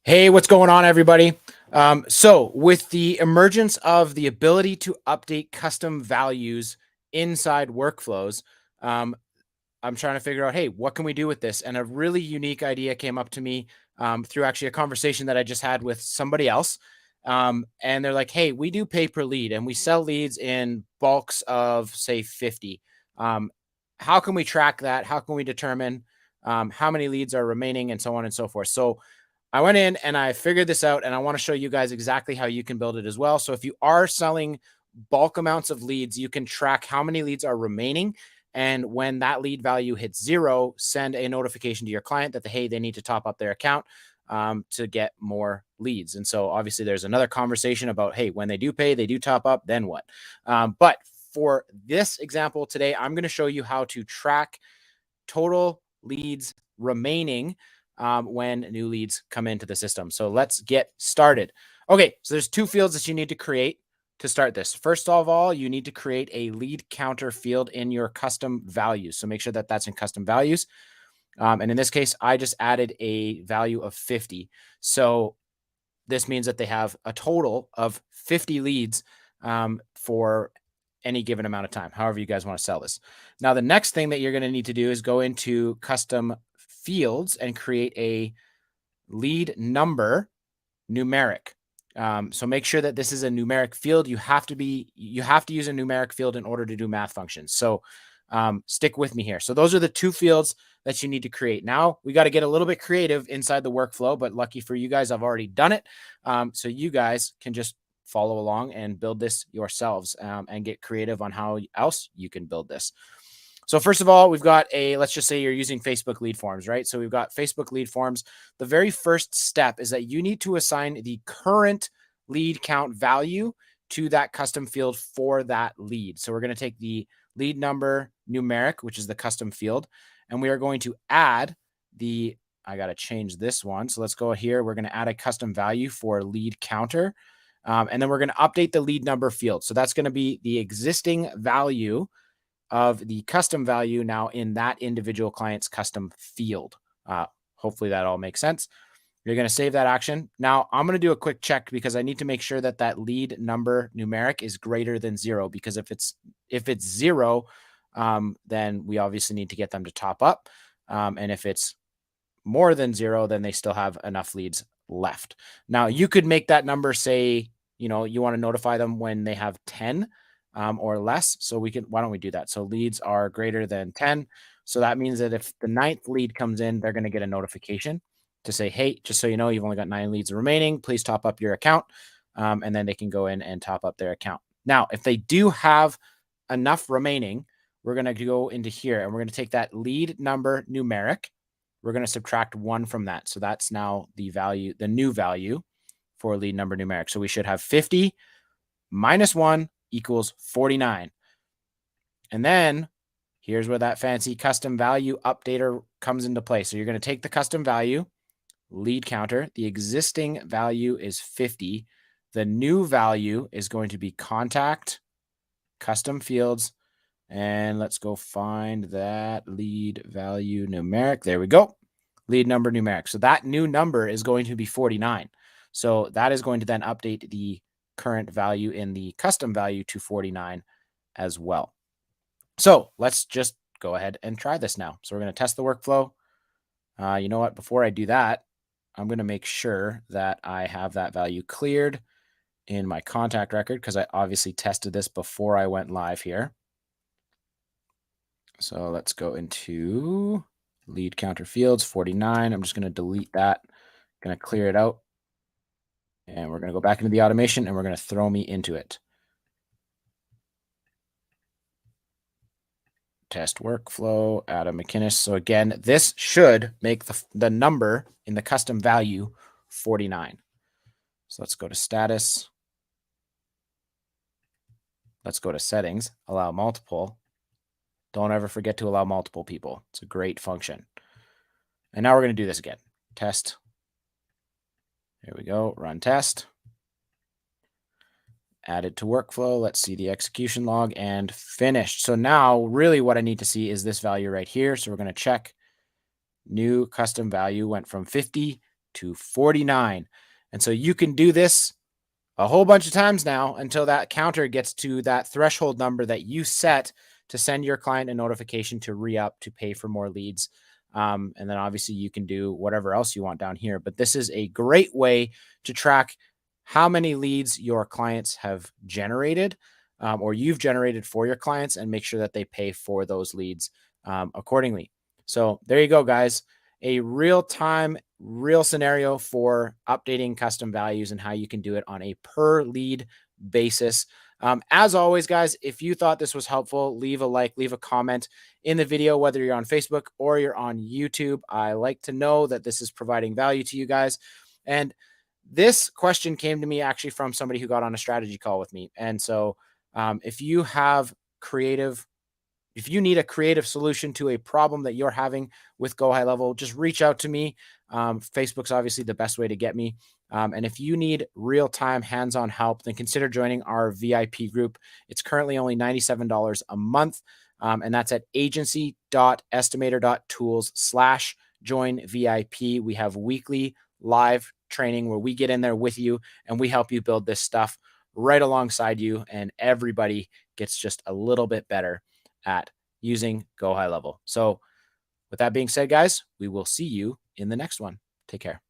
Hey, what's going on, everybody? So with the emergence of the ability to update custom values inside workflows, um, I'm trying to figure out, hey, what can we do with this? And a really unique idea came up to me through actually a conversation that I just had with somebody else. And they're like, hey, we do pay per lead and we sell leads in bulks of, say, 50. Um, how can we track that? How can we determine how many leads are remaining and so on and so forth? So I went in and I figured this out, and I want to show you guys exactly how you can build it as well. So if you are selling bulk amounts of leads, you can track how many leads are remaining. And when that lead value hits zero, send a notification to your client that, hey, they need to top up their account to get more leads. And so obviously there's another conversation about, hey, when they do pay, they do top up, then what? But for this example today, I'm going to show you how to track total leads remaining when new leads come into the system. So let's get started. Okay, so there's two fields that you need to create to start this. First of all, you need to create a lead counter field in your custom values. So make sure that that's in custom values. And in this case, I just added a value of 50. So this means that they have a total of 50 leads for any given amount of time, however you guys want to sell this. Now, the next thing that you're going to need to do is go into custom fields and create a lead number numeric. So make sure that this is a numeric field. You have to use a numeric field in order to do math functions. So stick with me here. So those are the two fields that you need to create. Now we got to get a little bit creative inside the workflow, but lucky for you guys, I've already done it. So you guys can just follow along and build this yourselves and get creative on how else you can build this. So first of all, we've got let's just say you're using Facebook lead forms, right? So we've got Facebook lead forms. The very first step is that you need to assign the current lead count value to that custom field for that lead. So we're going to take the lead number numeric, which is the custom field, and we are going to add I got to change this one. So let's go here. We're going to add a custom value for lead counter. And then we're going to update the lead number field. So that's going to be the existing value of the custom value now in that individual client's custom field. Hopefully that all makes sense. You're going to save that action. Now I'm going to do a quick check because I need to make sure that that lead number numeric is greater than 0, because if it's 0, then we obviously need to get them to top up. And if it's more than 0, then they still have enough leads left. Now you could make that number say, you want to notify them when they have 10 or less. So why don't we do that? So leads are greater than 10. So that means that if the 9th lead comes in, they're going to get a notification to say, hey, just so you know, you've only got 9 leads remaining. Please top up your account. And then they can go in and top up their account. Now, if they do have enough remaining, we're going to go into here and we're going to take that lead number numeric. We're going to subtract 1 from that. So that's now the new value for lead number numeric. So we should have 50 minus 1 equals 49. And then here's where that fancy custom value updater comes into play. So you're going to take the custom value, lead counter. The existing value is 50. The new value is going to be contact, custom fields. And let's go find that lead value numeric. There we go. Lead number numeric. So that new number is going to be 49. So that is going to then update the current value in the custom value to 49 as well. So let's just go ahead and try this now. So we're going to test the workflow. You know what? Before I do that, I'm going to make sure that I have that value cleared in my contact record because I obviously tested this before I went live here. So let's go into lead counter fields, 49. I'm just going to delete that. Going to clear it out. And we're going to go back into the automation and we're going to throw me into it. Test workflow, Adam McInnes. So again, this should make the number in the custom value 49. So let's go to status. Let's go to settings, allow multiple. Don't ever forget to allow multiple people. It's a great function. And now we're going to do this again. Test. Here we go. Run test. Add it to workflow. Let's see the execution log and finished. So now really what I need to see is this value right here. So we're going to check new custom value went from 50 to 49. And so you can do this a whole bunch of times now until that counter gets to that threshold number that you set to send your client a notification to re-up to pay for more leads. And then obviously you can do whatever else you want down here. But this is a great way to track how many leads your clients have generated or you've generated for your clients, and make sure that they pay for those leads accordingly. So there you go, guys. A real-time, real scenario for updating custom values and how you can do it on a per lead basis. As always, guys, if you thought this was helpful, leave a like, leave a comment in the video, whether you're on Facebook or you're on YouTube. I like to know that this is providing value to you guys. And this question came to me actually from somebody who got on a strategy call with me. And so if you have creative, if you need a creative solution to a problem that you're having with GoHighLevel, just reach out to me. Facebook's obviously the best way to get me. And if you need real-time hands-on help, then consider joining our VIP group. It's currently only $97 a month. And that's at agency.estimator.tools/join VIP. We have weekly live training where we get in there with you and we help you build this stuff right alongside you. And everybody gets just a little bit better at using GoHighLevel. So with that being said, guys, we will see you in the next one. Take care.